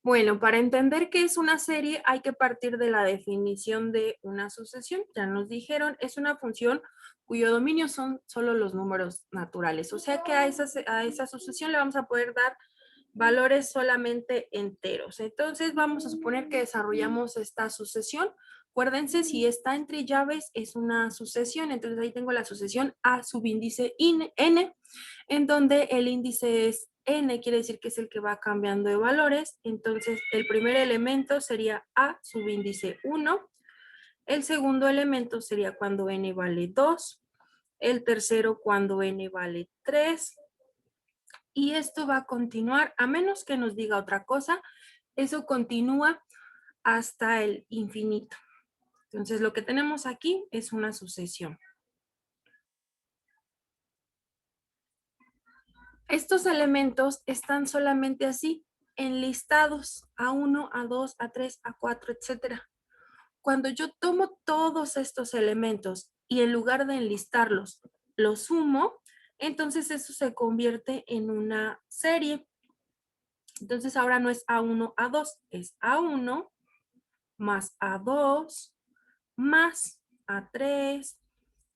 Bueno, para entender qué es una serie hay que partir de la definición de una sucesión. Ya nos dijeron, es una función cuyo dominio son solo los números naturales. O sea que a esa sucesión le vamos a poder dar valores solamente enteros. Entonces vamos a suponer que desarrollamos esta sucesión. Acuérdense, si está entre llaves es una sucesión. Entonces ahí tengo la sucesión A subíndice n, en donde el índice es n, quiere decir que es el que va cambiando de valores. Entonces el primer elemento sería A subíndice 1. El segundo elemento sería cuando n vale 2. El tercero cuando n vale 3. Y esto va a continuar, a menos que nos diga otra cosa, eso continúa hasta el infinito. Entonces lo que tenemos aquí es una sucesión. Estos elementos están solamente así, enlistados A1, A2, A3, A4, etc. Cuando yo tomo todos estos elementos y en lugar de enlistarlos, los sumo, entonces eso se convierte en una serie. Entonces ahora no es A1, A2, es A1 más A2 más A3,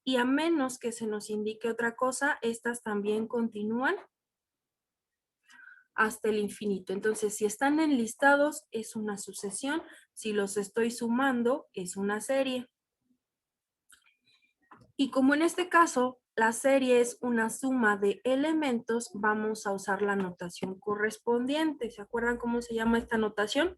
y a menos que se nos indique otra cosa, estas también continúan hasta el infinito. Entonces, si están enlistados, es una sucesión. Si los estoy sumando, es una serie. Y como en este caso, la serie es una suma de elementos, vamos a usar la notación correspondiente. ¿Se acuerdan cómo se llama esta notación?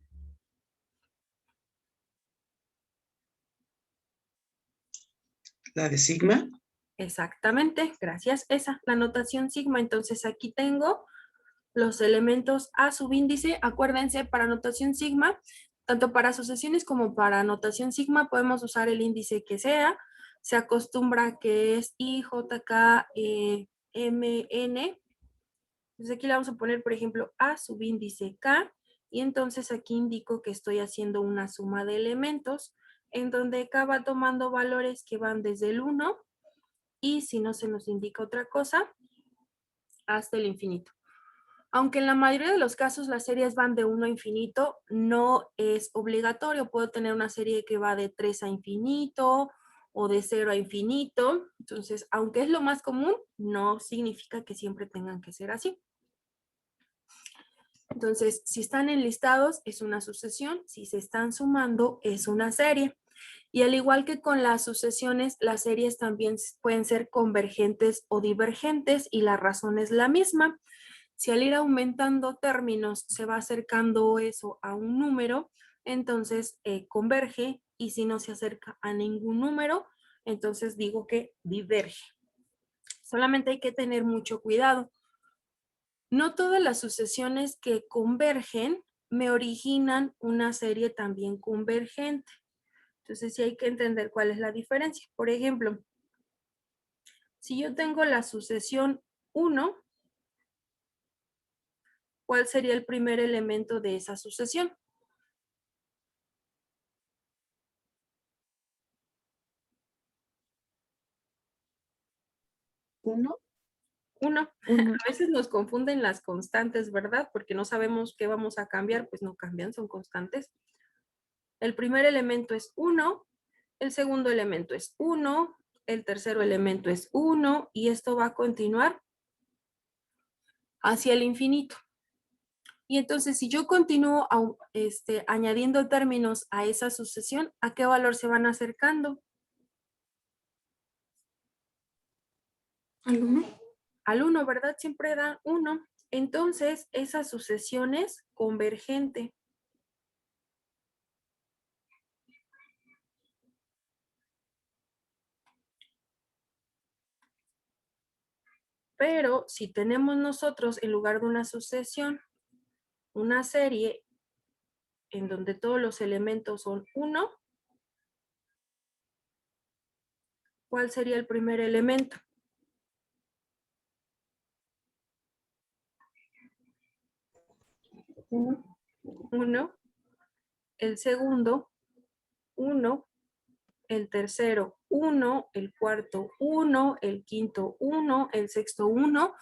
¿La de sigma? Exactamente, gracias. Esa, la notación sigma. Entonces aquí tengo los elementos a subíndice. Acuérdense, para notación sigma, tanto para sucesiones como para notación sigma, podemos usar el índice que sea. Se acostumbra que es I, J, K, M, N. Entonces aquí le vamos a poner, por ejemplo, A subíndice K. Y entonces aquí indico que estoy haciendo una suma de elementos, en donde K va tomando valores que van desde el 1, y si no se nos indica otra cosa, hasta el infinito. Aunque en la mayoría de los casos las series van de 1 a infinito, no es obligatorio. Puedo tener una serie que va de 3 a infinito o de 0 a infinito. Entonces, aunque es lo más común, no significa que siempre tengan que ser así. Entonces, si están enlistados, es una sucesión. Si se están sumando, es una serie. Y al igual que con las sucesiones, las series también pueden ser convergentes o divergentes, y la razón es la misma. Si al ir aumentando términos se va acercando eso a un número, entonces converge, y si no se acerca a ningún número, entonces digo que diverge. Solamente hay que tener mucho cuidado. No todas las sucesiones que convergen me originan una serie también convergente. Entonces sí hay que entender cuál es la diferencia. Por ejemplo, si yo tengo la sucesión 1, ¿cuál sería el primer elemento de esa sucesión? 1. 1. Uno. A veces nos confunden las constantes, ¿verdad? Porque no sabemos qué vamos a cambiar, pues no cambian, son constantes. El primer elemento es 1, el segundo elemento es 1, el tercer elemento es 1, y esto va a continuar hacia el infinito. Y entonces, si yo continúo añadiendo términos a esa sucesión, ¿a qué valor se van acercando? Al 1. Al 1, ¿verdad? Siempre dan 1. Entonces, esa sucesión es convergente. Pero si tenemos nosotros, en lugar de una sucesión, una serie en donde todos los elementos son 1, ¿cuál sería el primer elemento? 1. El segundo, 1. El tercero, 1. El cuarto, 1. El quinto, 1. El sexto, 1.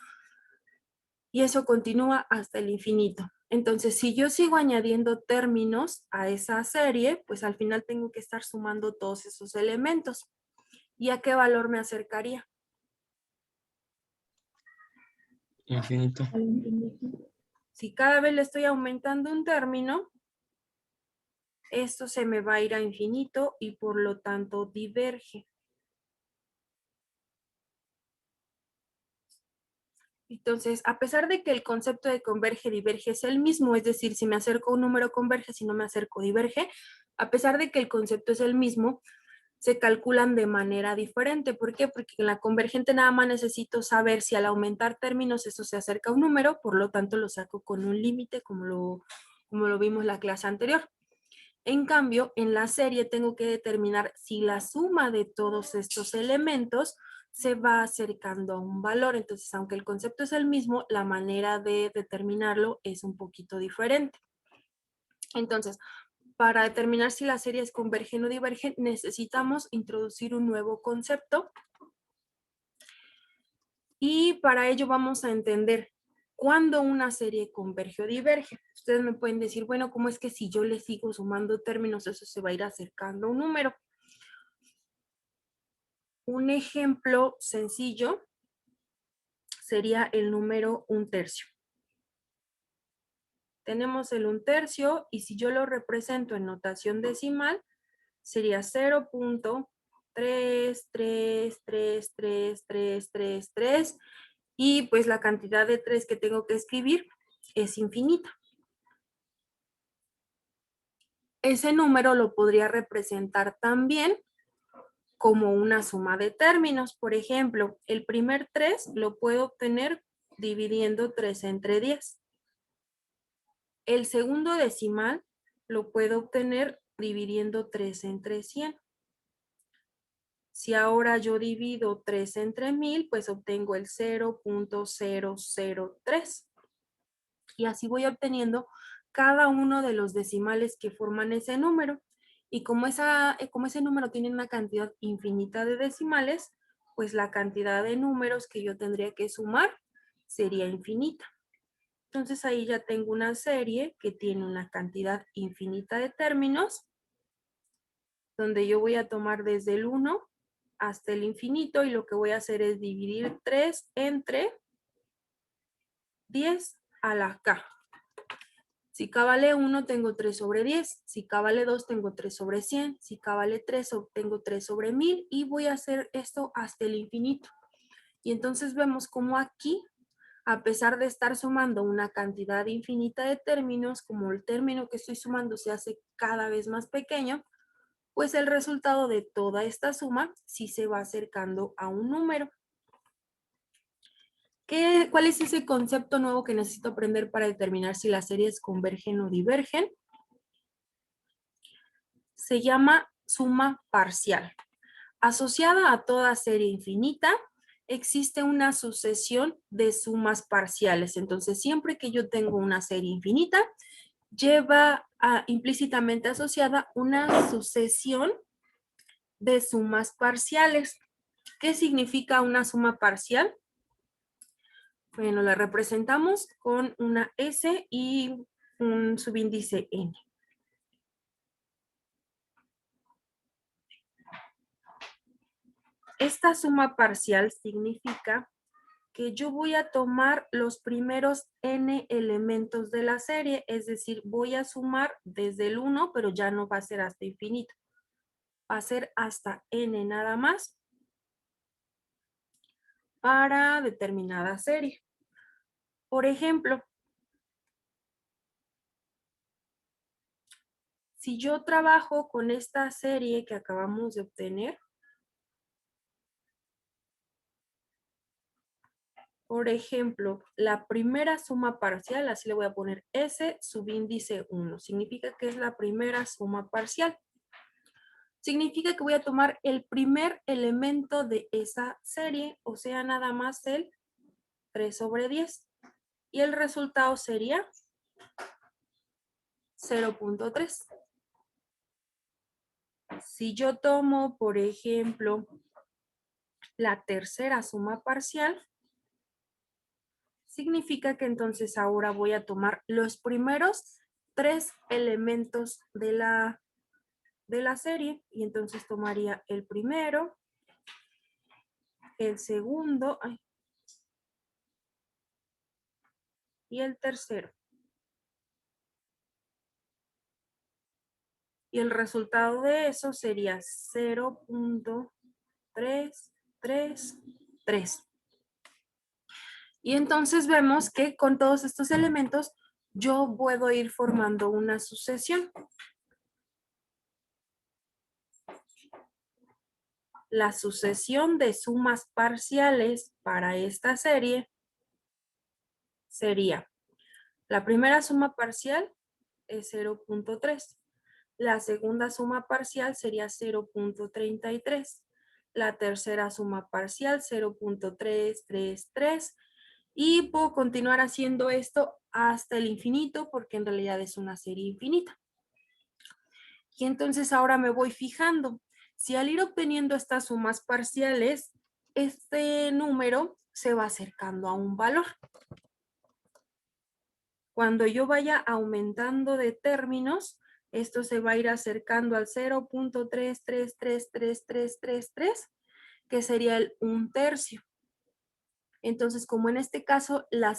y eso continúa hasta el infinito. Entonces, si yo sigo añadiendo términos a esa serie, pues al final tengo que estar sumando todos esos elementos. ¿Y a qué valor me acercaría? Infinito. Al infinito. Si cada vez le estoy aumentando un término, esto se me va a ir a infinito y por lo tanto diverge. Entonces, a pesar de que el concepto de converge-diverge es el mismo, es decir, si me acerco a un número converge, si no me acerco diverge, a pesar de que el concepto es el mismo, se calculan de manera diferente. ¿Por qué? Porque en la convergente nada más necesito saber si al aumentar términos eso se acerca a un número, por lo tanto lo saco con un límite, como lo vimos en la clase anterior. En cambio, en la serie tengo que determinar si la suma de todos estos elementos se va acercando a un valor. Entonces, aunque el concepto es el mismo, la manera de determinarlo es un poquito diferente. Entonces, para determinar si las series convergen o divergen, necesitamos introducir un nuevo concepto. Y para ello vamos a entender cuándo una serie converge o diverge. Ustedes me pueden decir, bueno, ¿cómo es que si yo le sigo sumando términos, eso se va a ir acercando a un número? Un ejemplo sencillo sería el número 1/3. Tenemos el 1/3 y si yo lo represento en notación decimal, sería 0.3333333 y pues la cantidad de 3 que tengo que escribir es infinita. Ese número lo podría representar también como una suma de términos. Por ejemplo, el primer 3 lo puedo obtener dividiendo 3 entre 10. El segundo decimal lo puedo obtener dividiendo 3 entre 100. Si ahora yo divido 3 entre 1000, pues obtengo el 0.003. Y así voy obteniendo cada uno de los decimales que forman ese número. Y como ese número tiene una cantidad infinita de decimales, pues la cantidad de números que yo tendría que sumar sería infinita. Entonces ahí ya tengo una serie que tiene una cantidad infinita de términos, donde yo voy a tomar desde el 1 hasta el infinito y lo que voy a hacer es dividir 3 entre 10 a la k. Si k vale 1, tengo 3 sobre 10. Si k vale 2, tengo 3 sobre 100. Si k vale 3, obtengo 3 sobre 1000 y voy a hacer esto hasta el infinito. Y entonces vemos cómo aquí, a pesar de estar sumando una cantidad infinita de términos, como el término que estoy sumando se hace cada vez más pequeño, pues el resultado de toda esta suma sí se va acercando a un número. ¿Cuál es ese concepto nuevo que necesito aprender para determinar si las series convergen o divergen? Se llama suma parcial. Asociada a toda serie infinita, existe una sucesión de sumas parciales. Entonces, siempre que yo tengo una serie infinita, lleva implícitamente asociada una sucesión de sumas parciales. ¿Qué significa una suma parcial? Bueno, la representamos con una S y un subíndice N. Esta suma parcial significa que yo voy a tomar los primeros n elementos de la serie, es decir, voy a sumar desde el 1, pero ya no va a ser hasta infinito. Va a ser hasta n nada más para determinada serie. Por ejemplo, si yo trabajo con esta serie que acabamos de obtener, por ejemplo, la primera suma parcial, así le voy a poner S subíndice 1, significa que es la primera suma parcial. Significa que voy a tomar el primer elemento de esa serie, o sea, nada más el 3 sobre 10. Y el resultado sería 0.3. Si yo tomo, por ejemplo, la tercera suma parcial, significa que entonces ahora voy a tomar los primeros 3 elementos de la serie y entonces tomaría el primero, el segundo y el tercero. Y el resultado de eso sería 0.333. Y entonces vemos que con todos estos elementos yo puedo ir formando una sucesión. La sucesión de sumas parciales para esta serie sería: la primera suma parcial es 0.3. La segunda suma parcial sería 0.33. La tercera suma parcial 0.333. Y puedo continuar haciendo esto hasta el infinito porque en realidad es una serie infinita. Y entonces ahora me voy fijando. Si al ir obteniendo estas sumas parciales, este número se va acercando a un valor. Cuando yo vaya aumentando de términos, esto se va a ir acercando al 0.3333333, que sería el 1/3. Entonces, como en este caso la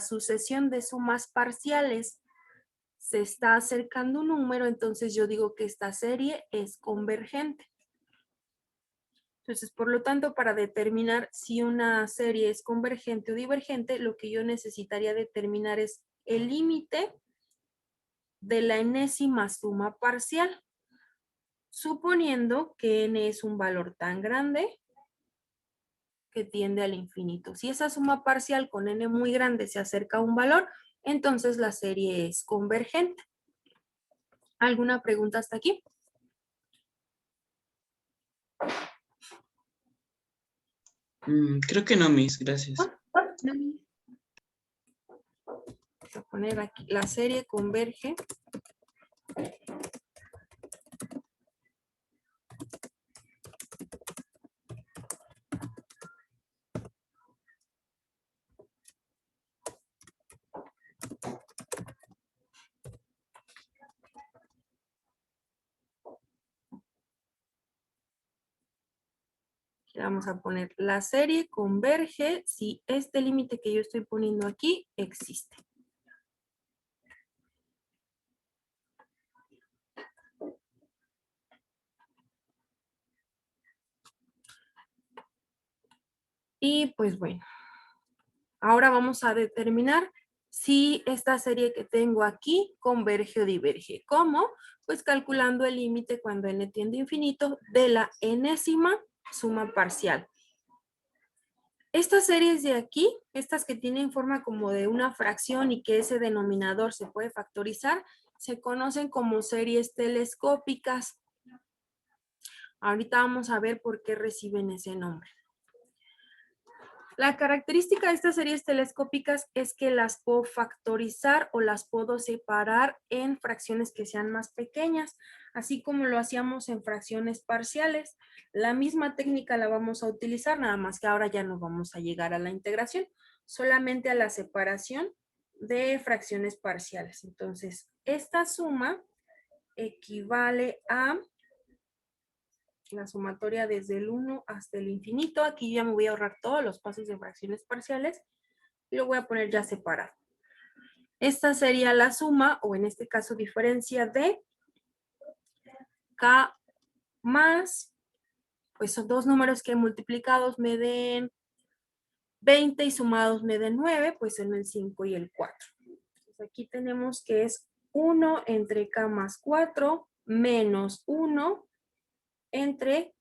sucesión de sumas parciales se está acercando un número, entonces yo digo que esta serie es convergente. Entonces, por lo tanto, para determinar si una serie es convergente o divergente, lo que yo necesitaría determinar es el límite de la enésima suma parcial, suponiendo que n es un valor tan grande que tiende al infinito. Si esa suma parcial con n muy grande se acerca a un valor, entonces la serie es convergente. ¿Alguna pregunta hasta aquí? Creo que no, Miss, gracias. Voy a poner aquí, la serie converge . Vamos a poner la serie converge si este límite que yo estoy poniendo aquí existe. Y pues bueno, ahora vamos a determinar si esta serie que tengo aquí converge o diverge. ¿Cómo? Pues calculando el límite cuando n tiende a infinito de la enésima suma parcial. Estas series de aquí, estas que tienen forma como de una fracción y que ese denominador se puede factorizar, se conocen como series telescópicas. Ahorita vamos a ver por qué reciben ese nombre. La característica de estas series telescópicas es que las puedo factorizar o las puedo separar en fracciones que sean más pequeñas, así como lo hacíamos en fracciones parciales. La misma técnica la vamos a utilizar, nada más que ahora ya no vamos a llegar a la integración, solamente a la separación de fracciones parciales. Entonces, esta suma equivale a la sumatoria desde el 1 hasta el infinito. Aquí ya me voy a ahorrar todos los pasos de fracciones parciales y lo voy a poner ya separado. Esta sería la suma, o en este caso diferencia de K más, pues son dos números que multiplicados me den 20 y sumados me den 9, pues son el 5 y el 4. Entonces aquí tenemos que es 1 entre K más 4 menos 1 entre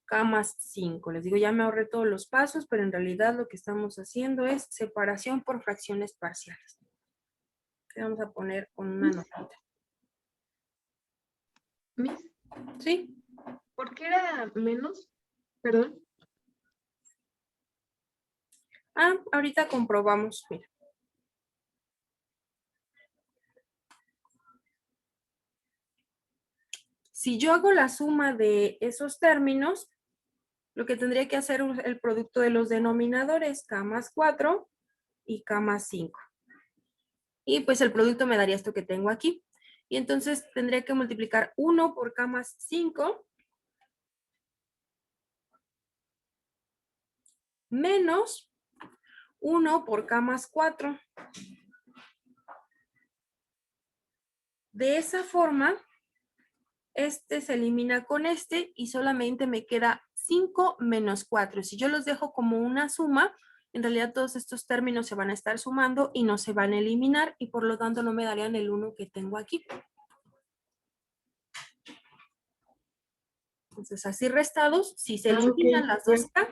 K más 5. Les digo, ya me ahorré todos los pasos, pero en realidad lo que estamos haciendo es separación por fracciones parciales. ¿Qué vamos a poner con una notita? Miss, ¿Sí? ¿por qué era menos? Perdón. Ahorita comprobamos. Mira. Si yo hago la suma de esos términos, lo que tendría que hacer es el producto de los denominadores, k más 4 y k más 5. Y pues el producto me daría esto que tengo aquí. Y entonces tendría que multiplicar 1 por k más 5 menos 1 por k más 4. De esa forma, este se elimina con este y solamente me queda 5 menos 4. Si yo los dejo como una suma, en realidad todos estos términos se van a estar sumando y no se van a eliminar y por lo tanto no me darían el 1 que tengo aquí. Entonces así restados, si se eliminan las dos K,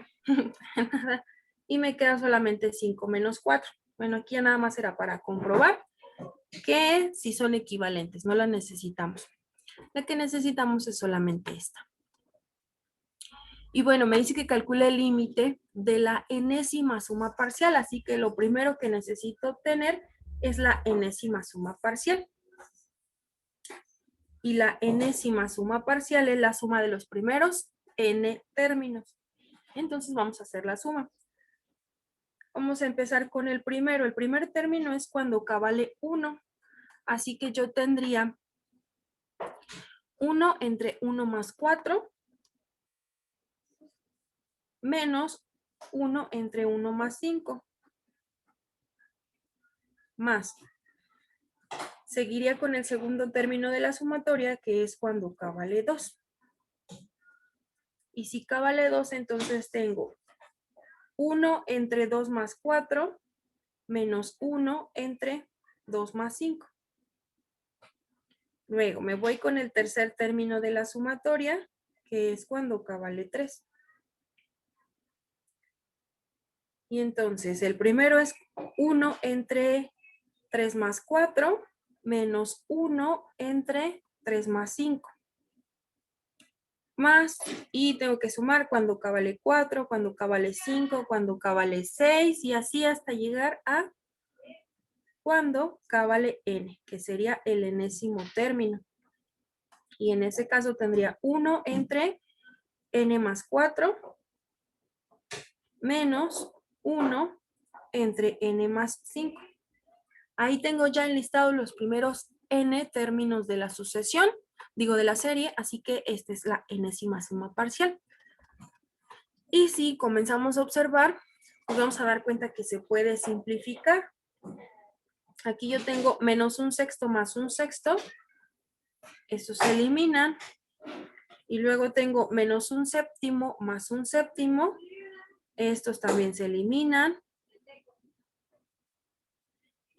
y me queda solamente 5 menos 4. Bueno, aquí ya nada más era para comprobar que sí son equivalentes, no la necesitamos. La que necesitamos es solamente esta. Y bueno, me dice que calcule el límite de la enésima suma parcial, así que lo primero que necesito obtener es la enésima suma parcial. Y la enésima suma parcial es la suma de los primeros n términos. Entonces vamos a hacer la suma. Vamos a empezar con el primero. El primer término es cuando k vale 1. Así que yo tendría 1 entre 1 más 4 menos 1 entre 1 más 5. Más. Seguiría con el segundo término de la sumatoria, que es cuando k vale 2. Y si k vale 2, entonces tengo 1 entre 2 más 4 menos 1 entre 2 más 5. Luego me voy con el tercer término de la sumatoria, que es cuando k vale 3. Y entonces el primero es 1 entre 3 más 4 menos 1 entre 3 más 5. Más, y tengo que sumar cuando k vale 4, cuando k vale 5, cuando k vale 6, y así hasta llegar a cuando k vale n, que sería el enésimo término. Y en ese caso tendría 1 entre n más 4 menos 1 entre n más 5. Ahí tengo ya enlistados los primeros n términos de la sucesión, de la serie, así que esta es la enésima suma parcial. Y si comenzamos a observar, nos vamos a dar cuenta que se puede simplificar. Aquí yo tengo menos 1/6 más 1/6. Estos se eliminan. Y luego tengo menos 1/7 más 1/7. Estos también se eliminan.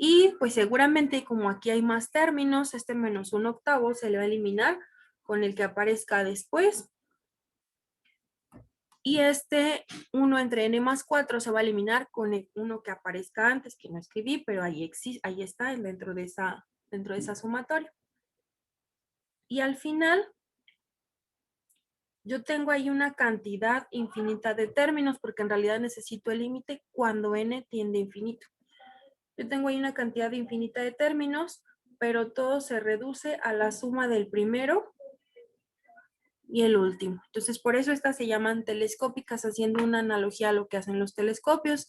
Y pues seguramente como aquí hay más términos, este menos 1/8 se le va a eliminar con el que aparezca después. Y este 1 entre n más 4 se va a eliminar con el 1 que aparezca antes, que no escribí, pero ahí está dentro de esa sumatoria. Y al final, yo tengo ahí una cantidad infinita de términos, porque en realidad necesito el límite cuando n tiende a infinito. Yo tengo ahí una cantidad infinita de términos, pero todo se reduce a la suma del primero y el último. Entonces, por eso estas se llaman telescópicas, haciendo una analogía a lo que hacen los telescopios,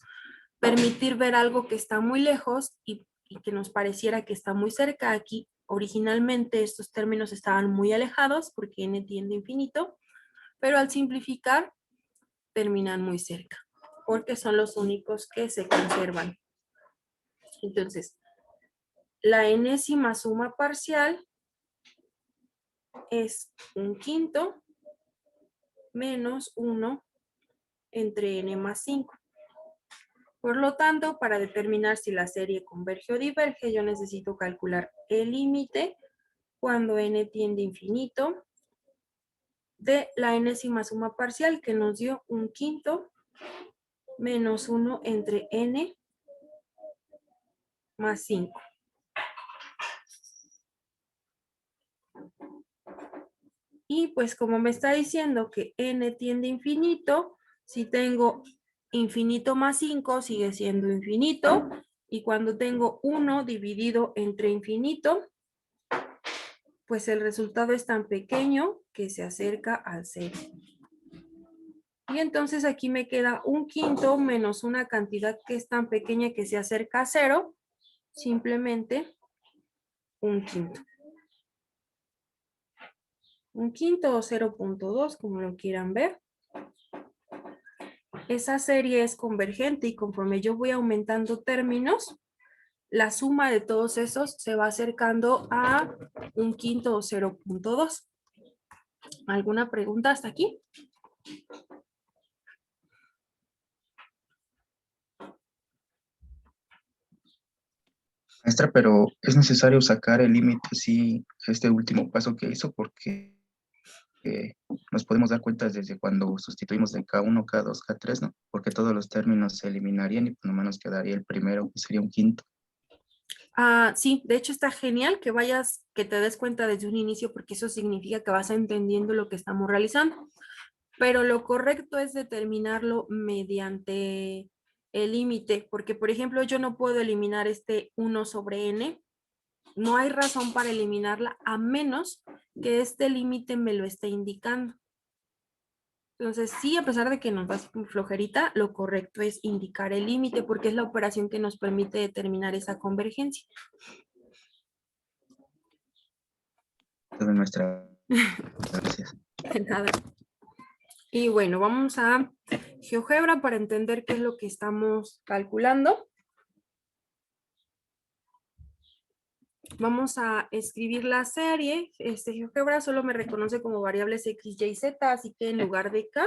permitir ver algo que está muy lejos y que nos pareciera que está muy cerca. Aquí, originalmente, estos términos estaban muy alejados porque n tiende a infinito, pero al simplificar, terminan muy cerca, porque son los únicos que se conservan. Entonces, la enésima suma parcial es 1/5 menos 1 entre n más 5. Por lo tanto, para determinar si la serie converge o diverge, yo necesito calcular el límite cuando n tiende a infinito de la enésima suma parcial, que nos dio 1/5 menos 1 entre n más 5. Y pues como me está diciendo que n tiende a infinito, si tengo infinito más 5 sigue siendo infinito, y cuando tengo 1 dividido entre infinito, pues el resultado es tan pequeño que se acerca al 0. Y entonces aquí me queda un quinto menos una cantidad que es tan pequeña que se acerca a 0, simplemente un quinto. Un quinto o 0.2, como lo quieran ver. Esa serie es convergente y conforme yo voy aumentando términos, la suma de todos esos se va acercando a un quinto o 0.2. ¿Alguna pregunta hasta aquí? Maestra, pero es necesario sacar el límite, sí, este último paso que hizo, porque nos podemos dar cuenta desde cuando sustituimos de K1, K2, K3, ¿no? Porque todos los términos se eliminarían y por lo menos quedaría el primero, que sería un quinto. Sí, de hecho está genial que vayas, que te des cuenta desde un inicio, porque eso significa que vas entendiendo lo que estamos realizando. Pero lo correcto es determinarlo mediante el límite, porque por ejemplo yo no puedo eliminar este 1 sobre n, no hay razón para eliminarla a menos que este límite me lo esté indicando. Entonces sí, a pesar de que nos da flojerita, lo correcto es indicar el límite porque es la operación que nos permite determinar esa convergencia. Entonces, maestra, gracias. Nada. Y bueno, vamos a GeoGebra para entender qué es lo que estamos calculando. Vamos a escribir la serie. GeoGebra solo me reconoce como variables x, y, z, así que en lugar de k,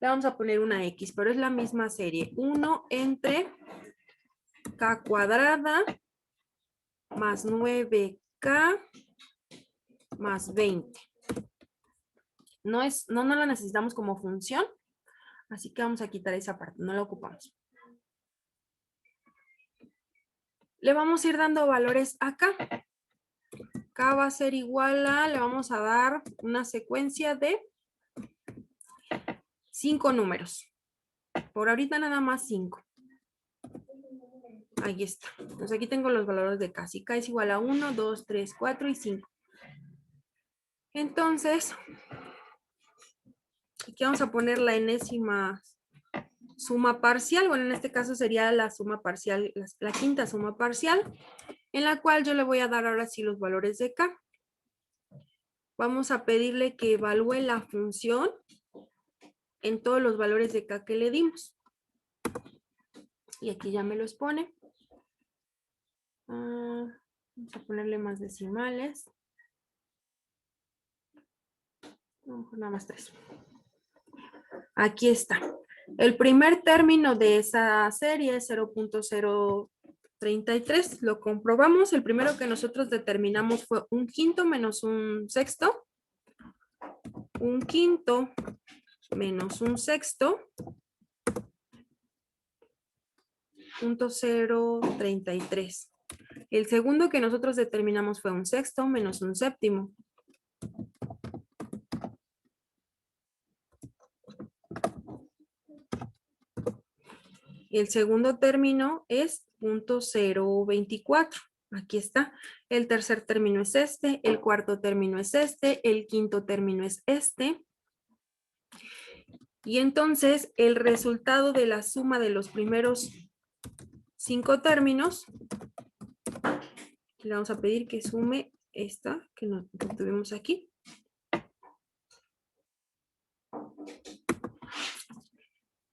le vamos a poner una x, pero es la misma serie. 1 entre k cuadrada más 9k más 20. No la necesitamos como función, así que vamos a quitar esa parte, no la ocupamos. Le vamos a ir dando valores acá. K va a ser igual a, le vamos a dar una secuencia de 5 números. Por ahorita nada más 5. Ahí está. Entonces aquí tengo los valores de K. Si K es igual a 1, 2, 3, 4 y 5. Entonces, aquí vamos a poner la enésima suma parcial. Bueno, en este caso sería la suma parcial, la quinta suma parcial, en la cual yo le voy a dar ahora sí los valores de K. Vamos a pedirle que evalúe la función en todos los valores de K que le dimos. Y aquí ya me los pone. Vamos a ponerle más decimales. Nada más 3. Aquí está. El primer término de esa serie es 0.033. Lo comprobamos. El primero que nosotros determinamos fue un quinto menos un sexto. Un quinto menos un sexto. .033. El segundo que nosotros determinamos fue un sexto menos un séptimo. El segundo término es .024. Aquí está. El tercer término es este. El cuarto término es este. El quinto término es este. Y entonces el resultado de la suma de los primeros 5 términos, le vamos a pedir que sume esta que tuvimos aquí.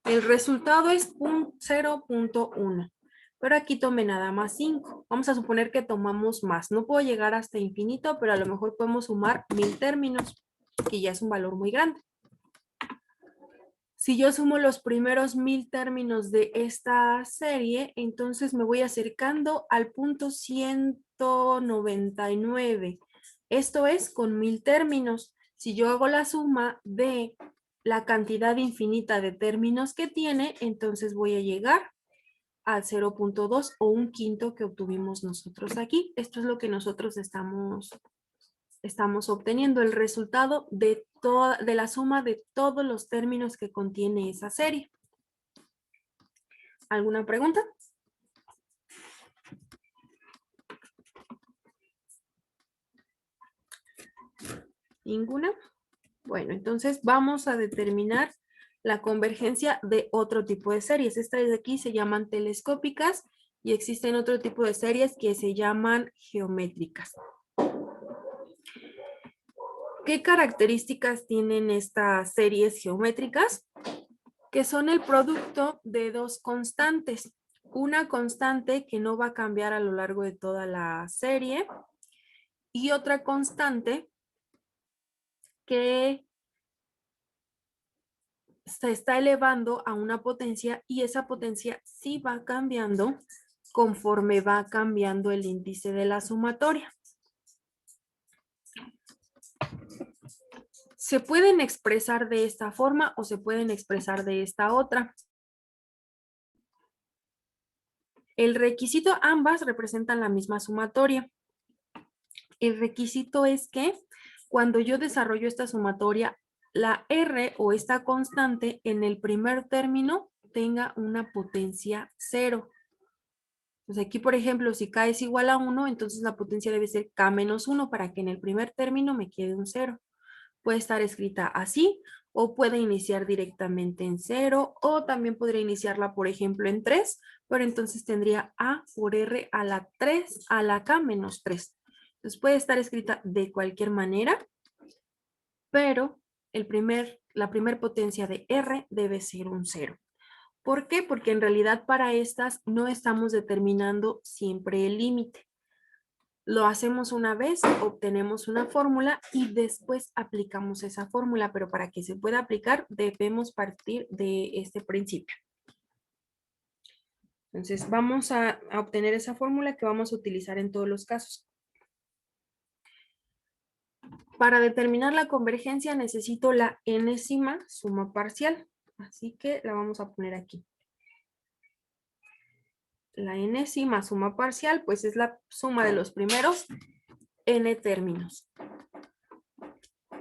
El resultado es 0.1, pero aquí tomé nada más 5. Vamos a suponer que tomamos más. No puedo llegar hasta infinito, pero a lo mejor podemos sumar 1000 términos, que ya es un valor muy grande. Si yo sumo los primeros 1000 términos de esta serie, entonces me voy acercando al punto 199. Esto es con 1000 términos. Si yo hago la suma de la cantidad infinita de términos que tiene, entonces voy a llegar al 0.2 o un quinto que obtuvimos nosotros aquí. Esto es lo que nosotros estamos obteniendo, el resultado de la suma de todos los términos que contiene esa serie. ¿Alguna pregunta? ¿Ninguna? Bueno, entonces vamos a determinar la convergencia de otro tipo de series. Estas de aquí se llaman telescópicas y existen otro tipo de series que se llaman geométricas. ¿Qué características tienen estas series geométricas? Que son el producto de dos constantes. Una constante que no va a cambiar a lo largo de toda la serie y otra constante que se está elevando a una potencia y esa potencia sí va cambiando conforme va cambiando el índice de la sumatoria. Se pueden expresar de esta forma o se pueden expresar de esta otra. El requisito, ambas representan la misma sumatoria. El requisito es que cuando yo desarrollo esta sumatoria, la R o esta constante en el primer término tenga una potencia 0. Pues aquí, por ejemplo, si K es igual a 1, entonces la potencia debe ser K menos 1 para que en el primer término me quede un 0. Puede estar escrita así o puede iniciar directamente en 0 o también podría iniciarla, por ejemplo, en 3, pero entonces tendría A por R a la 3 a la K menos 3. Entonces puede estar escrita de cualquier manera, pero la primer potencia de R debe ser un 0. ¿Por qué? Porque en realidad para estas no estamos determinando siempre el límite. Lo hacemos una vez, obtenemos una fórmula y después aplicamos esa fórmula, pero para que se pueda aplicar debemos partir de este principio. Entonces vamos a obtener esa fórmula que vamos a utilizar en todos los casos. Para determinar la convergencia necesito la enésima suma parcial, así que la vamos a poner aquí. La enésima suma parcial, pues es la suma de los primeros n términos.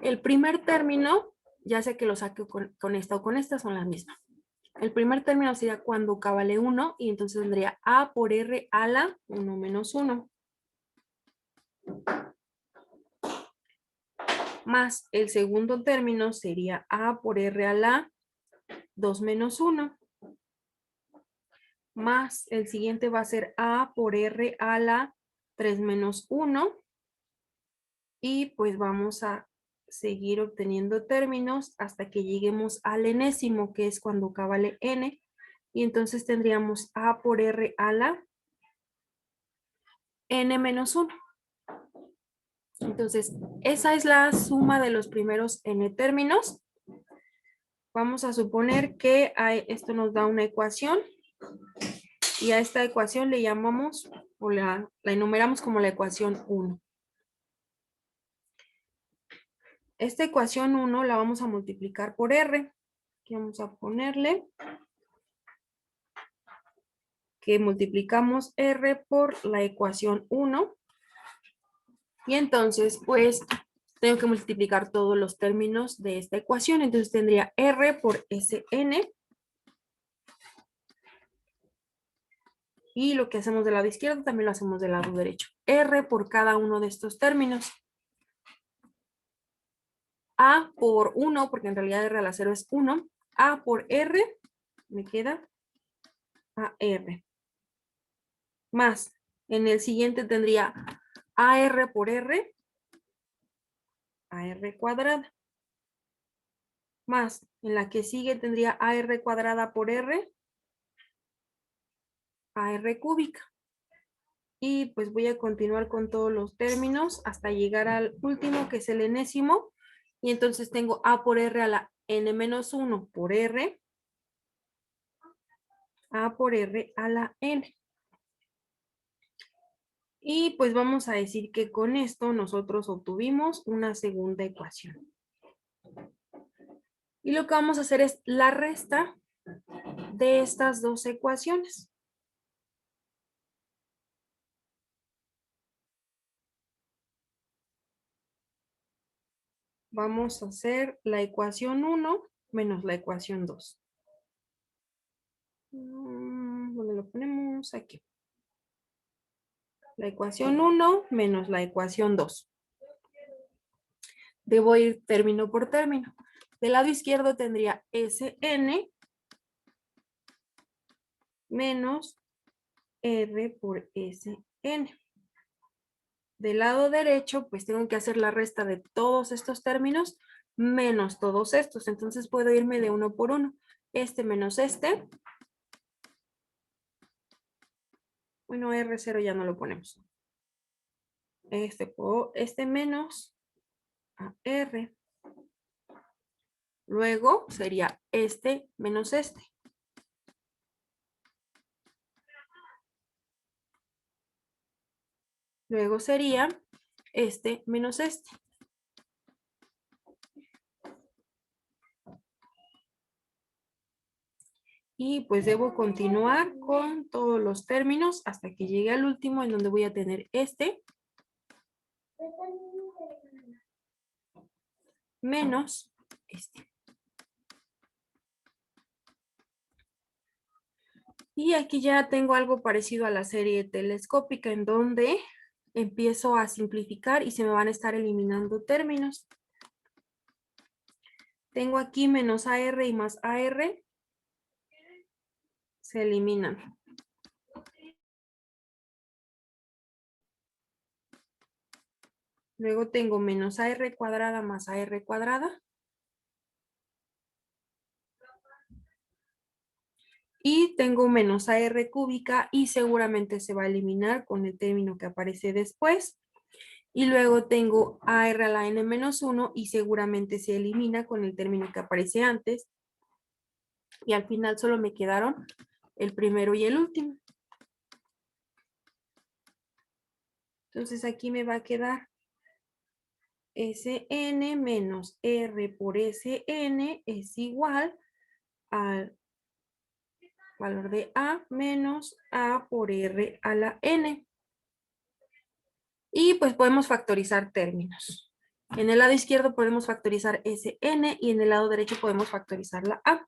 El primer término, ya sé que lo saque con esta o con esta, son las mismas. El primer término sería cuando K vale 1 y entonces tendría A por R a la 1 menos 1. Más el segundo término sería A por R a la 2 menos 1. Más el siguiente va a ser A por R a la 3 menos 1. Y pues vamos a seguir obteniendo términos hasta que lleguemos al enésimo, que es cuando K vale n. Y entonces tendríamos A por R a la n menos 1. Entonces, esa es la suma de los primeros n términos. Vamos a suponer que esto nos da una ecuación. Y a esta ecuación le llamamos, o la enumeramos como la ecuación 1. Esta ecuación 1 la vamos a multiplicar por R. Aquí vamos a ponerle que multiplicamos R por la ecuación 1. Y entonces, pues, tengo que multiplicar todos los términos de esta ecuación. Entonces tendría R por Sn. Y lo que hacemos del lado izquierdo también lo hacemos del lado derecho. R por cada uno de estos términos. A por 1, porque en realidad R a la 0 es 1. A por R, me queda AR. Más, en el siguiente tendría AR por R, AR cuadrada. Más, en la que sigue tendría AR cuadrada por R, AR cúbica. Y pues voy a continuar con todos los términos hasta llegar al último, que es el enésimo. Y entonces tengo A por R a la n-1 por R, A por R a la n. Y pues vamos a decir que con esto nosotros obtuvimos una segunda ecuación. Y lo que vamos a hacer es la resta de estas dos ecuaciones. Vamos a hacer la ecuación 1 menos la ecuación 2. ¿Dónde lo ponemos? Aquí. La ecuación 1 menos la ecuación 2. Debo ir término por término. Del lado izquierdo tendría SN menos R por SN. Del lado derecho, pues tengo que hacer la resta de todos estos términos menos todos estos. Entonces puedo irme de uno por uno. Este menos este. Bueno, R0 ya no lo ponemos. Este menos a R. Luego sería este menos este. Luego sería este menos este. Y pues debo continuar con todos los términos hasta que llegue al último en donde voy a tener este menos este. Y aquí ya tengo algo parecido a la serie telescópica en donde empiezo a simplificar y se me van a estar eliminando términos. Tengo aquí menos AR y más AR. Se eliminan. Luego tengo menos AR cuadrada más AR cuadrada. Y tengo menos AR cúbica y seguramente se va a eliminar con el término que aparece después. Y luego tengo AR a la n menos 1 y seguramente se elimina con el término que aparece antes. Y al final solo me quedaron el primero y el último. Entonces aquí me va a quedar Sn menos R por Sn es igual al valor de A menos A por R a la N. Y pues podemos factorizar términos. En el lado izquierdo podemos factorizar Sn y en el lado derecho podemos factorizar la A.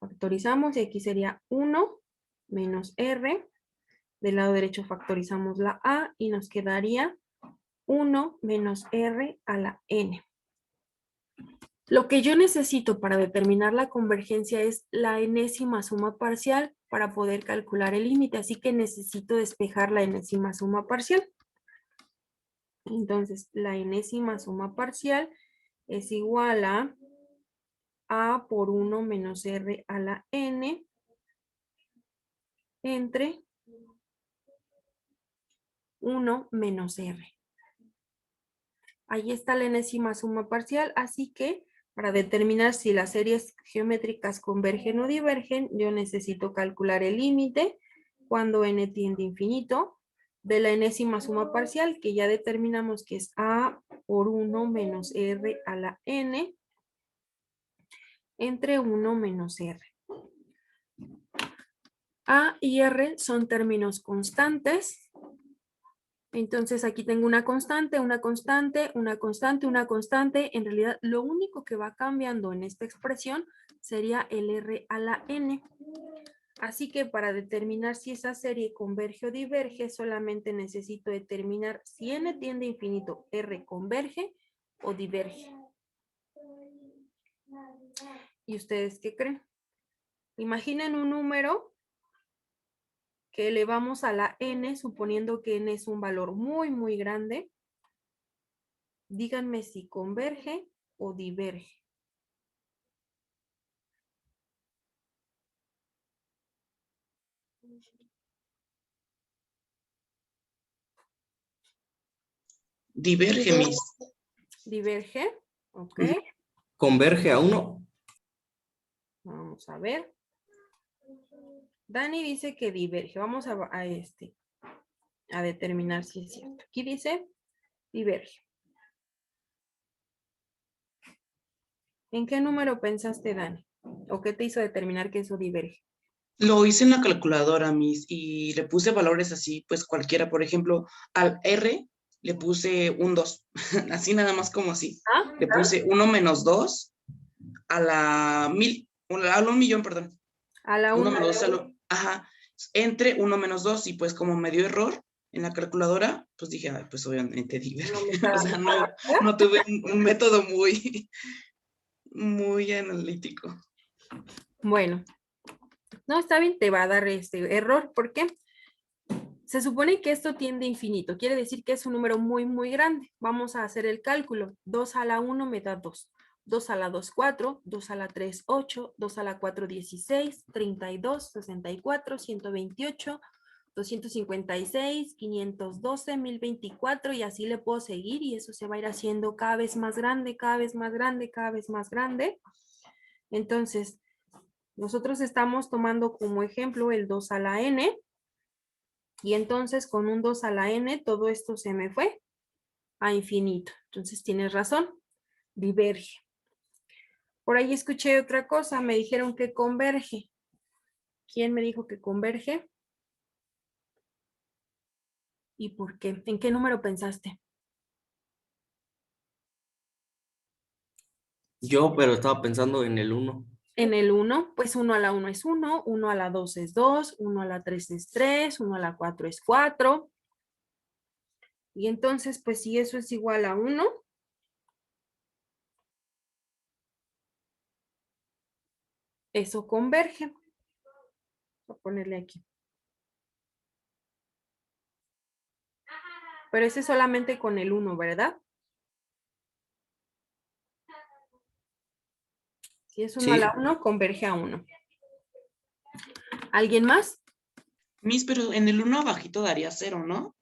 Factorizamos y aquí sería 1 menos R. Del lado derecho factorizamos la A y nos quedaría 1 menos R a la N. Lo que yo necesito para determinar la convergencia es la enésima suma parcial para poder calcular el límite, así que necesito despejar la enésima suma parcial. Entonces, la enésima suma parcial es igual a por 1 menos R a la N entre 1 menos R. Ahí está la enésima suma parcial, así que para determinar si las series geométricas convergen o divergen, yo necesito calcular el límite cuando n tiende a infinito de la enésima suma parcial, que ya determinamos que es a por 1 menos r a la n entre 1 menos r. A y r son términos constantes. Entonces aquí tengo una constante, una constante, una constante, una constante. En realidad lo único que va cambiando en esta expresión sería el r a la n. Así que para determinar si esa serie converge o diverge, solamente necesito determinar si n tiende a infinito, r converge o diverge. ¿Y ustedes qué creen? Imaginen un número que elevamos a la n, suponiendo que n es un valor muy, muy grande. Díganme si converge o diverge. Diverge, Miss. Diverge, ok. Converge a 1. Vamos a ver. Dani dice que diverge. Vamos a determinar si es cierto. Aquí dice diverge. ¿En qué número pensaste, Dani? ¿O qué te hizo determinar que eso diverge? Lo hice en la calculadora, Miss, y le puse valores así, pues cualquiera. Por ejemplo, al R le puse un 2. Así nada más como así. Le puse 1 menos 2 a la 1000, a la 1 millón, perdón. A la 1 1. menos 2 ajá, entre 1 menos 2 y pues como me dio error, En la calculadora, pues dije, ay, pues obviamente diverge. No me está O sea, dando no tuve un método muy analítico. Bueno, no, está bien, te va a dar este error. ¿Por qué? Se supone que esto tiende a infinito. Quiere decir que es un número muy, muy grande. Vamos a hacer el cálculo. 2 a la 1 me da 2. 2 a la 2, 4. 2 a la 3, 8. 2 a la 4, 16. 32, 64, 128, 256, 512, 1024 y así le puedo seguir y eso se va a ir haciendo cada vez más grande, cada vez más grande, cada vez más grande. Entonces, nosotros estamos tomando como ejemplo el 2 a la n y entonces con un 2 a la n todo esto se me fue a infinito. Entonces tienes razón, diverge. Por ahí escuché otra cosa, me dijeron que converge. ¿Quién me dijo que converge? ¿Y por qué? ¿En qué número pensaste? Yo, pero estaba pensando en el 1. En el 1, pues 1 a la 1 es 1, 1 a la 2 es 2, 1 a la 3 es 3, 1 a la 4 es 4. Y entonces, pues si eso es igual a 1, eso converge. Voy a ponerle aquí. Pero ese es solamente con el 1, ¿verdad? Si es 1 a Sí. la 1, converge a 1. ¿Alguien más? Miss, pero en el 1 abajito daría 0, ¿no?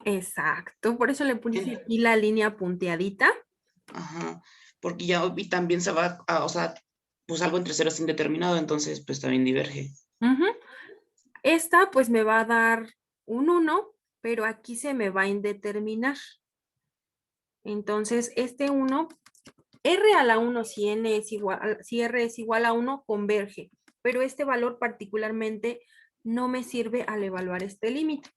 Exacto, por eso le puse aquí la línea punteadita. Ajá, porque ya vi también se va a, o sea, pues algo entre ceros indeterminado, entonces pues también diverge. Ujú. Esta pues me va a dar un 1, pero aquí se me va a indeterminar. Entonces, este 1, R a la 1, si N es igual, si R es igual a 1, converge. Pero este valor particularmente no me sirve al evaluar este límite.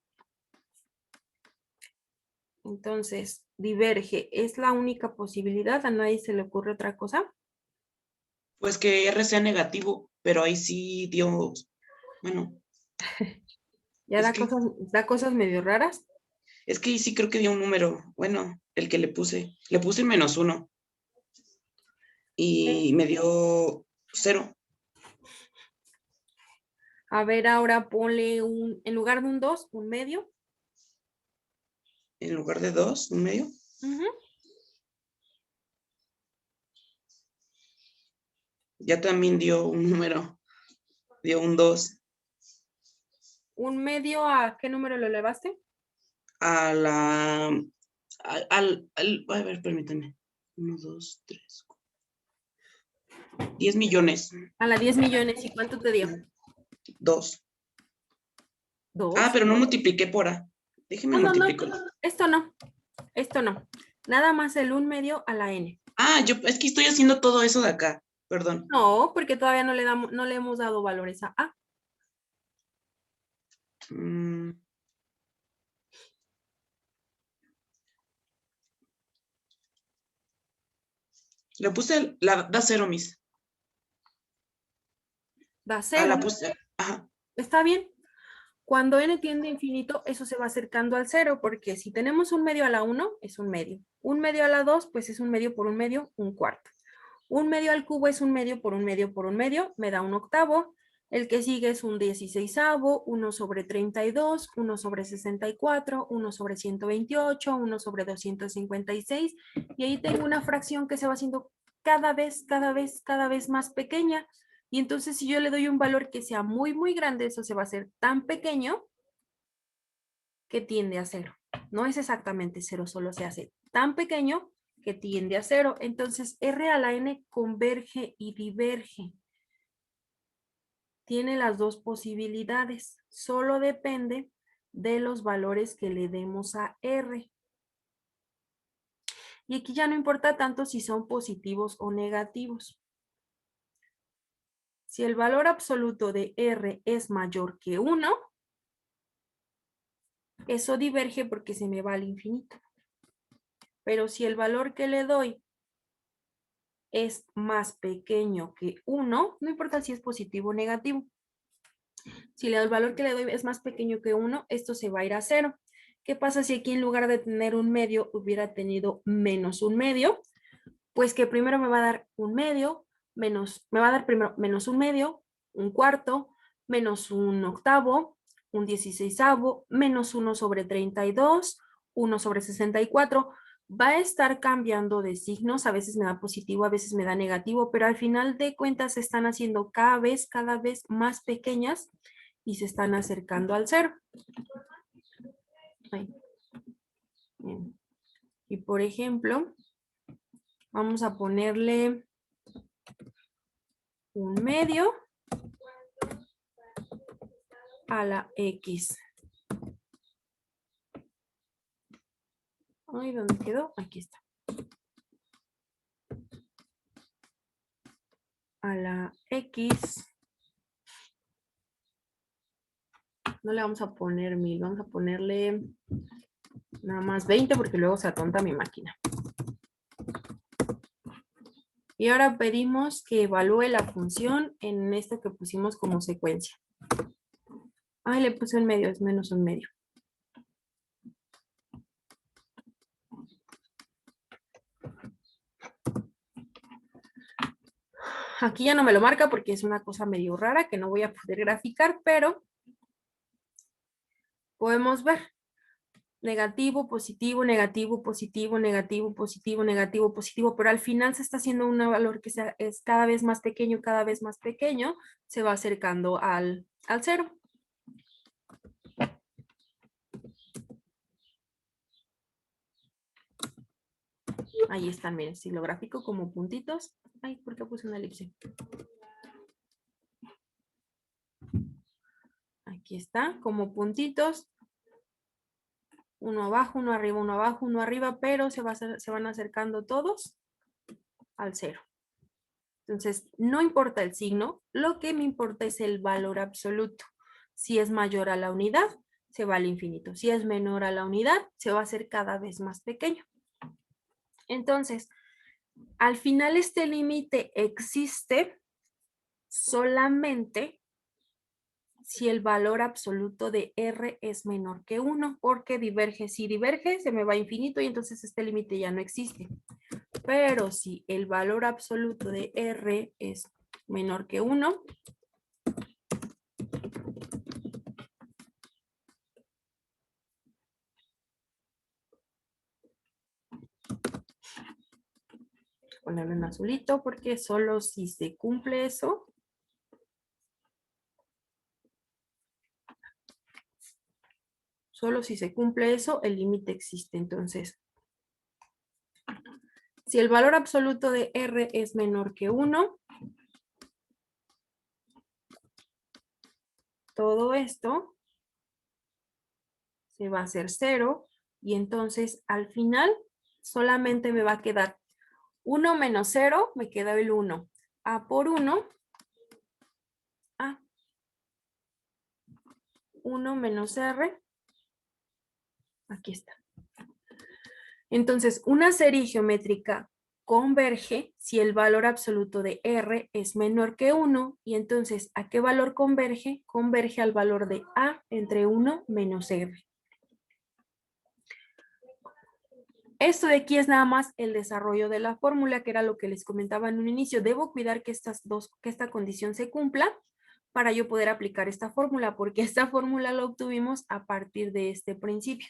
Entonces, diverge. ¿Es la única posibilidad? ¿A nadie se le ocurre otra cosa? Pues que R sea negativo, pero ahí sí dio, bueno, Ya es da cosas medio raras. que ahí sí creo que dio un número, bueno, el que le puse -1 y me dio 0. A ver, ahora ponle en lugar de un 2, un medio. En lugar de 2, un medio. Ujú. Ya también dio un número, dio un 2 ¿Un medio a qué número lo elevaste? a la, a ver, permítame, 1, 2, 3, 10 millones, A la 10 millones. ¿Y cuánto te dio? 2. Ah, ¿Dos? pero no multipliqué por A. Déjeme No, no, no. multiplico. Esto no. Esto no. Nada más el un medio a la n. Ah, es que estoy haciendo todo eso de acá. Perdón. No, porque todavía no le hemos dado valores a A. Mm, Le puse, da 0, Miss. Da Ah, 0. la puse. Ajá. Está bien. Cuando n tiende a infinito, eso se va acercando al 0, porque si tenemos un medio a la 1, es un medio. Un medio a la 2, pues es un medio por un medio, un cuarto. Un medio al cubo es un medio por un medio por un medio, me da un octavo. El que sigue es un 16avo, 1 sobre 32, 1 sobre 64, 1 sobre 128, 1 sobre 256. Y ahí tengo una fracción que se va haciendo cada vez, cada vez, cada vez más pequeña. Y entonces si yo le doy un valor que sea muy, muy grande, eso se va a hacer tan pequeño que tiende a 0. No es exactamente 0, solo se hace tan pequeño que tiende a 0. Entonces, R a la N converge y diverge. Tiene las dos posibilidades. Solo depende de los valores que le demos a R. Y aquí ya no importa tanto si son positivos o negativos. Si el valor absoluto de R es mayor que 1, eso diverge porque se me va al infinito. Pero si el valor que le doy es más pequeño que 1, no importa si es positivo o negativo, Si el valor que le doy es más pequeño que 1, esto se va a ir a 0. ¿Qué pasa si aquí en lugar de tener un medio hubiera tenido menos un medio? Pues que primero me va a dar un medio, me va a dar primero menos un medio, un cuarto, menos un octavo, un 16avo, menos 1/32, 1/64. Va a estar cambiando de signos, a veces me da positivo, a veces me da negativo, pero al final de cuentas se están haciendo cada vez más pequeñas y se están acercando al 0. Ahí. Bien. Y por ejemplo, vamos a ponerle un medio a la X. Ay, ¿dónde quedó? Aquí está. A la X. No le vamos a poner 1000, vamos a ponerle nada más 20 porque luego se atonta mi máquina. Y ahora pedimos que evalúe la función en esto que pusimos como secuencia. Ay, le puse un medio, es menos un medio. Aquí ya no me lo marca porque es una cosa medio rara que no voy a poder graficar, pero podemos ver. Negativo, positivo, negativo, positivo, negativo, positivo, negativo, positivo, pero al final se está haciendo un valor que es cada vez más pequeño, se va acercando al 0. Ahí están, miren, si lo gráfico como puntitos. Ay, ¿por qué puse una elipse? Aquí está, como puntitos. Uno abajo, uno arriba, uno abajo, uno arriba, pero se van acercando todos al 0. Entonces, no importa el signo, lo que me importa es el valor absoluto. Si es mayor a la unidad, se va al infinito. Si es menor a la unidad, se va a hacer cada vez más pequeño. Entonces, al final este límite existe solamente si el valor absoluto de R es menor que 1, porque diverge. Si diverge, se me va a infinito y entonces este límite ya no existe. Pero si el valor absoluto de R es menor que 1, ponerlo en azulito porque solo si se cumple eso, el límite existe. Entonces, si el valor absoluto de R es menor que 1, todo esto se va a hacer 0 y entonces al final solamente me va a quedar 1 menos 0, me queda el 1. A por 1, A. 1 menos R, aquí está. Entonces, una serie geométrica converge si el valor absoluto de R es menor que 1 y entonces, ¿a qué valor converge? Converge al valor de A entre 1 menos R. Esto de aquí es nada más el desarrollo de la fórmula, que era lo que les comentaba en un inicio. Debo cuidar que esta condición se cumpla para yo poder aplicar esta fórmula, porque esta fórmula la obtuvimos a partir de este principio,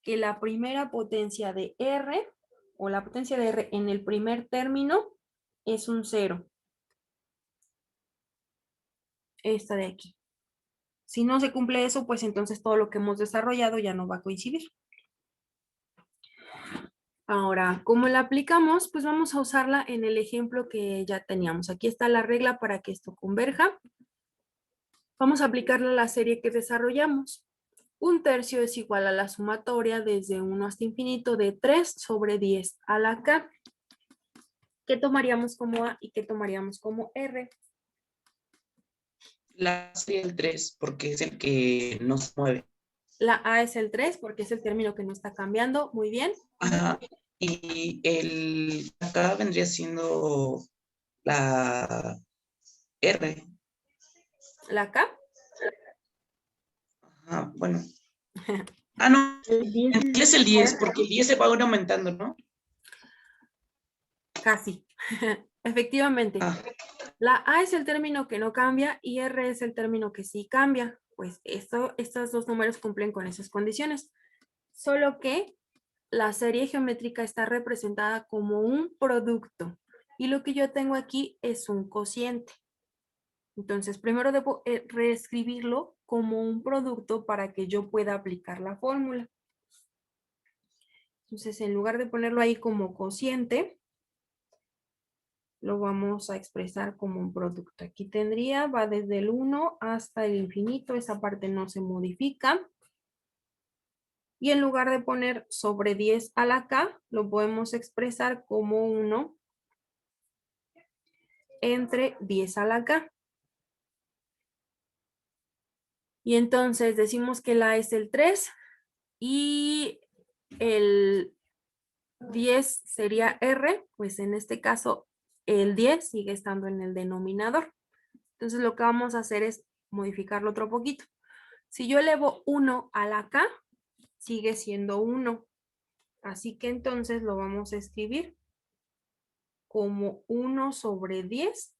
que la primera potencia de R, o la potencia de R en el primer término, es un 0. Esta de aquí. Si no se cumple eso, pues entonces todo lo que hemos desarrollado ya no va a coincidir. Ahora, ¿cómo la aplicamos? Pues vamos a usarla en el ejemplo que ya teníamos. Aquí está la regla para que esto converja. Vamos a aplicarla a la serie que desarrollamos. 1/3 es igual a la sumatoria desde 1 hasta infinito de 3 sobre 10 a la K. ¿Qué tomaríamos como A y qué tomaríamos como R? La sería el 3 porque es el que no se mueve. La A es el 3 porque es el término que no está cambiando. Muy bien. Ajá. Y acá vendría siendo la R. ¿La K? Bueno. No. El 10 Es el 10, porque el 10 se va aumentando, ¿no? Casi. Efectivamente. La A es el término que no cambia y R es el término que sí cambia. Pues estos dos números cumplen con esas condiciones. Solo que la serie geométrica está representada como un producto. Y lo que yo tengo aquí es un cociente. Entonces, primero debo reescribirlo como un producto para que yo pueda aplicar la fórmula. Entonces, en lugar de ponerlo ahí como cociente, lo vamos a expresar como un producto. Aquí tendría, va desde el 1 hasta el infinito, esa parte no se modifica. Y en lugar de poner sobre 10 a la K, lo podemos expresar como 1 entre 10 a la K. Y entonces decimos que la es el 3 y el 10 sería R, pues en este caso el 10 sigue estando en el denominador. Entonces lo que vamos a hacer es modificarlo otro poquito. Si yo elevo 1 a la K, sigue siendo 1. Así que entonces lo vamos a escribir como 1 sobre 10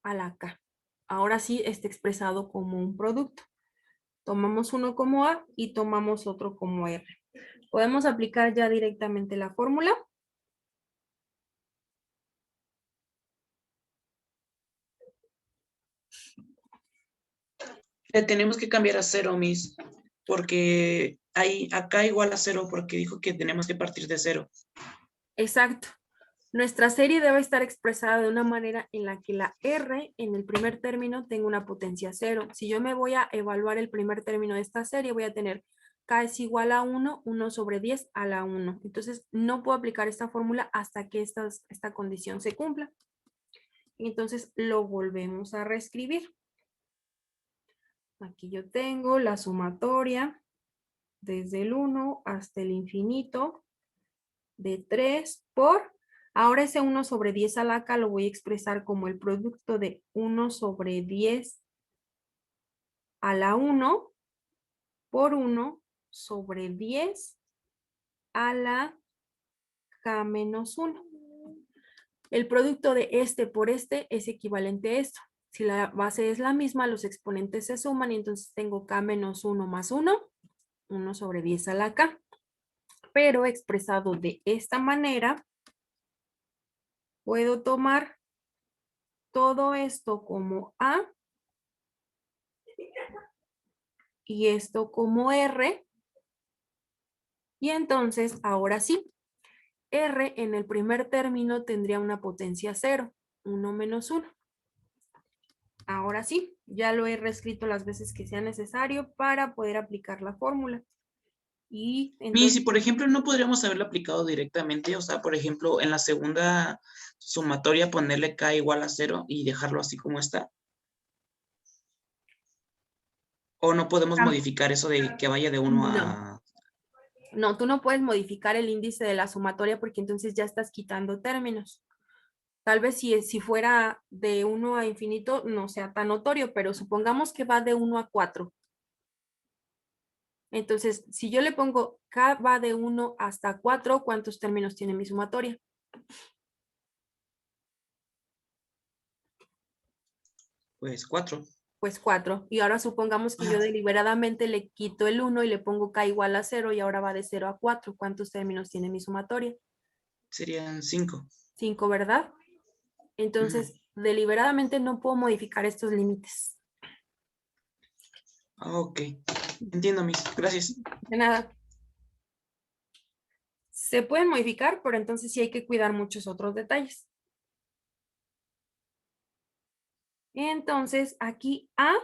a la K. Ahora sí está expresado como un producto. Tomamos uno como A y tomamos otro como R. Podemos aplicar ya directamente la fórmula. Le tenemos que cambiar a 0, Miss, porque acá igual a 0, porque dijo que tenemos que partir de 0. Exacto. Nuestra serie debe estar expresada de una manera en la que la R en el primer término tenga una potencia 0. Si yo me voy a evaluar el primer término de esta serie, voy a tener K es igual a 1, 1 sobre 10 a la 1. Entonces, no puedo aplicar esta fórmula hasta que esta condición se cumpla. Entonces, lo volvemos a reescribir. Aquí yo tengo la sumatoria desde el 1 hasta el infinito de 3 por... Ahora ese 1 sobre 10 a la K lo voy a expresar como el producto de 1 sobre 10 a la 1 por 1 sobre 10 a la K menos 1. El producto de este por este es equivalente a esto. Si la base es la misma, los exponentes se suman y entonces tengo K menos 1 más 1, 1 sobre 10 a la K. Pero expresado de esta manera, puedo tomar todo esto como A y esto como R. Y entonces, ahora sí, R en el primer término tendría una potencia 0, 1 menos 1. Ahora sí, ya lo he reescrito las veces que sea necesario para poder aplicar la fórmula. Y entonces, Si por ejemplo no podríamos haberlo aplicado directamente, o sea, por ejemplo, en la segunda sumatoria ponerle K igual a 0 y dejarlo así como está. ¿O no podemos modificar eso de que vaya de 1 a...? No, tú no puedes modificar el índice de la sumatoria porque entonces ya estás quitando términos. Tal vez si fuera de 1 a infinito no sea tan notorio, pero supongamos que va de 1 a 4. Entonces, si yo le pongo K va de 1 hasta 4, ¿cuántos términos tiene mi sumatoria? Pues 4. Pues 4. Y ahora supongamos que yo deliberadamente le quito el 1 y le pongo K igual a 0 y ahora va de 0 a 4. ¿Cuántos términos tiene mi sumatoria? Serían 5. 5, ¿verdad? Entonces, deliberadamente no puedo modificar estos límites. Ok. Entiendo, Miss. Gracias. De nada. Se pueden modificar, pero entonces sí hay que cuidar muchos otros detalles. Entonces, aquí A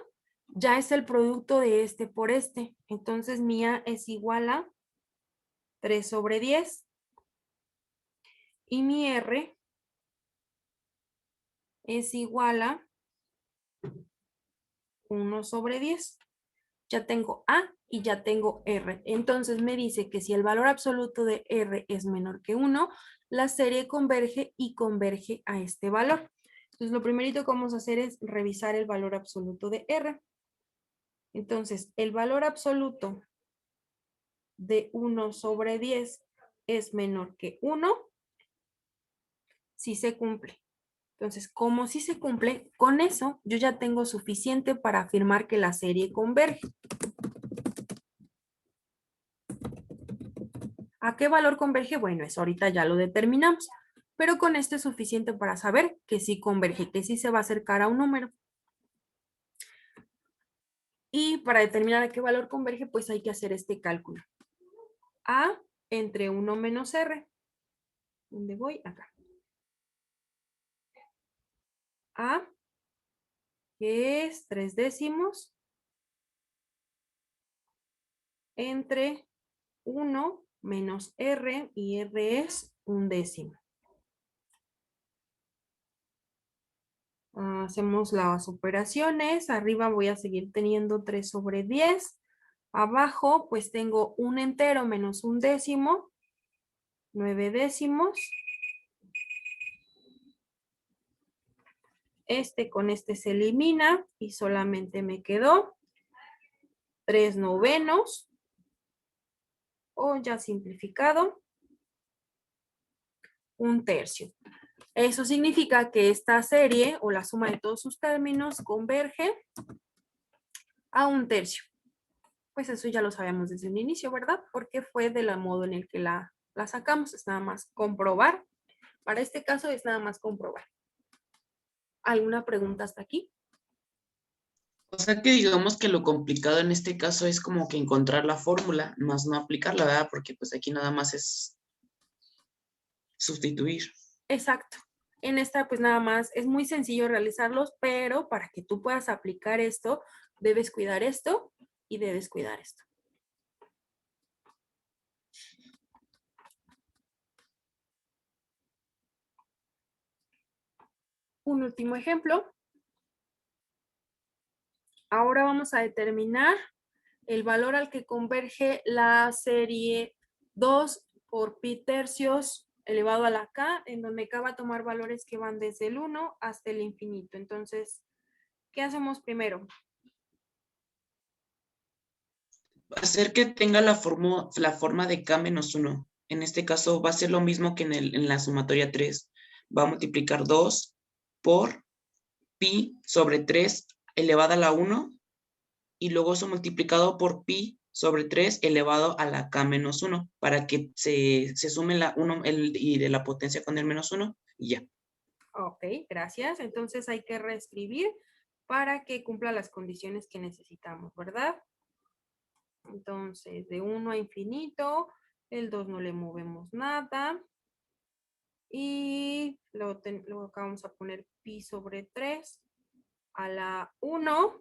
ya es el producto de este por este. Entonces, mi A es igual a 3 sobre 10. Y mi R es igual a 1 sobre 10. Ya tengo A y ya tengo R. Entonces me dice que si el valor absoluto de R es menor que 1, la serie converge y converge a este valor. Entonces lo primerito que vamos a hacer es revisar el valor absoluto de R. Entonces, el valor absoluto de 1 sobre 10 es menor que 1, si se cumple. Entonces, como si se cumple, con eso yo ya tengo suficiente para afirmar que la serie converge. ¿A qué valor converge? Bueno, eso ahorita ya lo determinamos, pero con esto es suficiente para saber que sí converge, que sí se va a acercar a un número. Y para determinar a qué valor converge, pues hay que hacer este cálculo. A entre 1 menos R. ¿Dónde voy? Acá. A, que es 3/10, entre 1 menos R, y R es 1/10. Hacemos las operaciones. Arriba voy a seguir teniendo 3 sobre 10. Abajo, pues tengo un entero menos 1/10, 9/10. Este con este se elimina y solamente me quedó 3/9, o ya simplificado, 1/3. Eso significa que esta serie o la suma de todos sus términos converge a 1/3. Pues eso ya lo sabemos desde un inicio, ¿verdad? Porque fue del modo en el que la sacamos. Es nada más comprobar. Para este caso es nada más comprobar. ¿Alguna pregunta hasta aquí? O sea que digamos que lo complicado en este caso es como que encontrar la fórmula, más no aplicarla, ¿verdad? Porque pues aquí nada más es sustituir. Exacto. En esta pues nada más es muy sencillo realizarlos, pero para que tú puedas aplicar esto, debes cuidar esto y debes cuidar esto. Un último ejemplo. Ahora vamos a determinar el valor al que converge la serie 2 por pi tercios elevado a la k, en donde k va a tomar valores que van desde el 1 hasta el infinito. Entonces, ¿qué hacemos primero? Hacer que tenga la forma de k menos 1. En este caso va a ser lo mismo que en la sumatoria 3. Va a multiplicar 2 por pi sobre 3 elevado a la 1 y luego eso multiplicado por pi sobre 3 elevado a la k menos 1 para que se sume la 1 y de la potencia con el menos 1 y ya. Ok, gracias. Entonces hay que reescribir para que cumpla las condiciones que necesitamos, ¿verdad? Entonces, de 1 a infinito, el 2 no le movemos nada. Y luego acá vamos a poner pi sobre 3 a la 1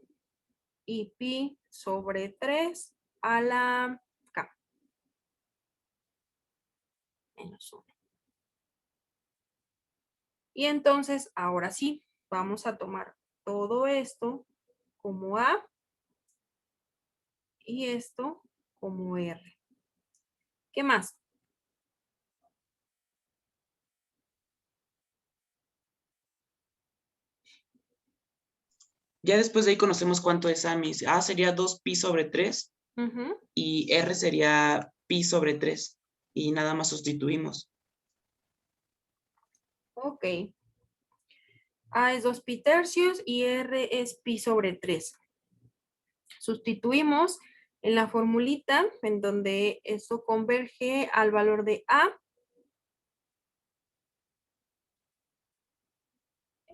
y pi sobre 3 a la k menos 1. Y entonces, ahora sí, vamos a tomar todo esto como A y esto como R. ¿Qué más? Ya después de ahí conocemos cuánto es A, mis. A sería 2 pi sobre 3 y R sería pi sobre 3 y nada más sustituimos. Ok. A es 2 pi tercios y R es pi sobre 3. Sustituimos en la formulita en donde esto converge al valor de A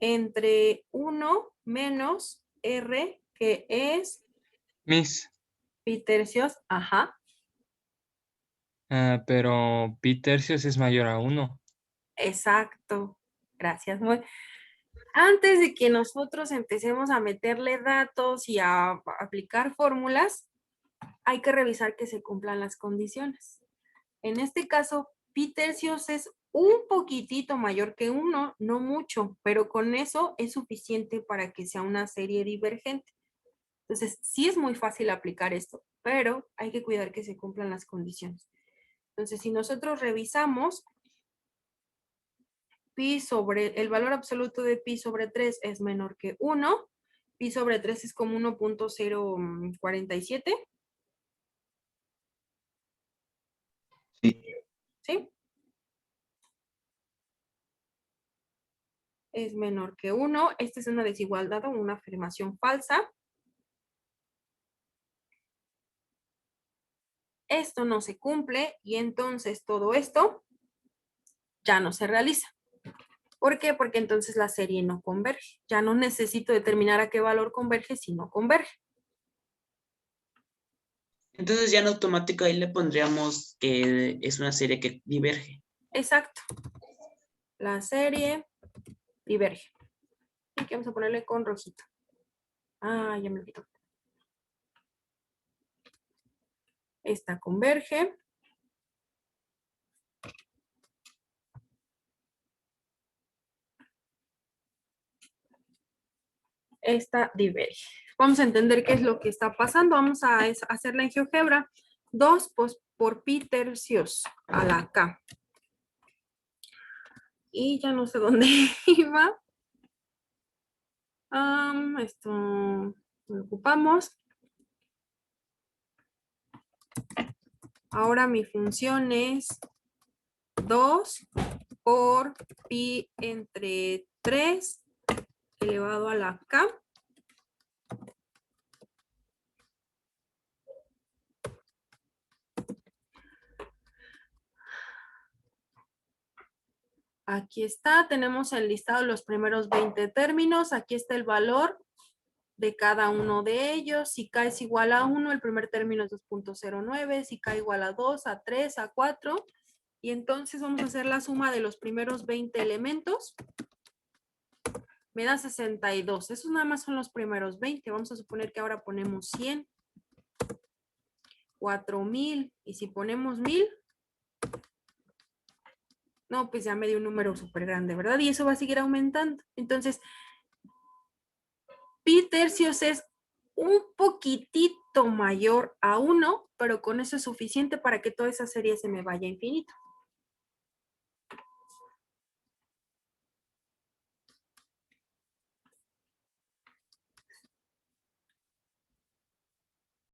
entre 1 menos R, que es Miss, pi tercios. Ajá. pero pi tercios es mayor a 1. Exacto. Gracias. Antes de que nosotros empecemos a meterle datos y a aplicar fórmulas, hay que revisar que se cumplan las condiciones. En este caso, pi tercios es un poquitito mayor que 1, no mucho, pero con eso es suficiente para que sea una serie divergente. Entonces, sí es muy fácil aplicar esto, pero hay que cuidar que se cumplan las condiciones. Entonces, si nosotros revisamos, pi sobre, el valor absoluto de pi sobre 3 es menor que 1 pi sobre 3 es como 1.047. Sí. ¿Sí? Es menor que 1. Esta es una desigualdad o una afirmación falsa. Esto no se cumple y entonces todo esto ya no se realiza. ¿Por qué? Porque entonces la serie no converge. Ya no necesito determinar a qué valor converge si no converge. Entonces ya en automático ahí le pondríamos que es una serie que diverge. Exacto. La serie diverge. Aquí vamos a ponerle con rojito. Ah, ya me olvidó. Esta converge. Esta diverge. Vamos a entender qué es lo que está pasando. Vamos a hacerla en GeoGebra. 2 por pi tercios a la k. Y ya no sé dónde iba. Esto lo ocupamos. Ahora mi función es 2 por pi entre 3 elevado a la k. Aquí está, tenemos el listado de los primeros 20 términos. Aquí está el valor de cada uno de ellos. Si k es igual a 1, el primer término es 2.09. Si k igual a 2, a 3, a 4. Y entonces vamos a hacer la suma de los primeros 20 elementos. Me da 62. Esos nada más son los primeros 20. Vamos a suponer que ahora ponemos 100. 4000. Y si ponemos 1000. No, pues ya me dio un número súper grande, ¿verdad? Y eso va a seguir aumentando. Entonces, pi tercios es un poquitito mayor a 1, pero con eso es suficiente para que toda esa serie se me vaya a infinito.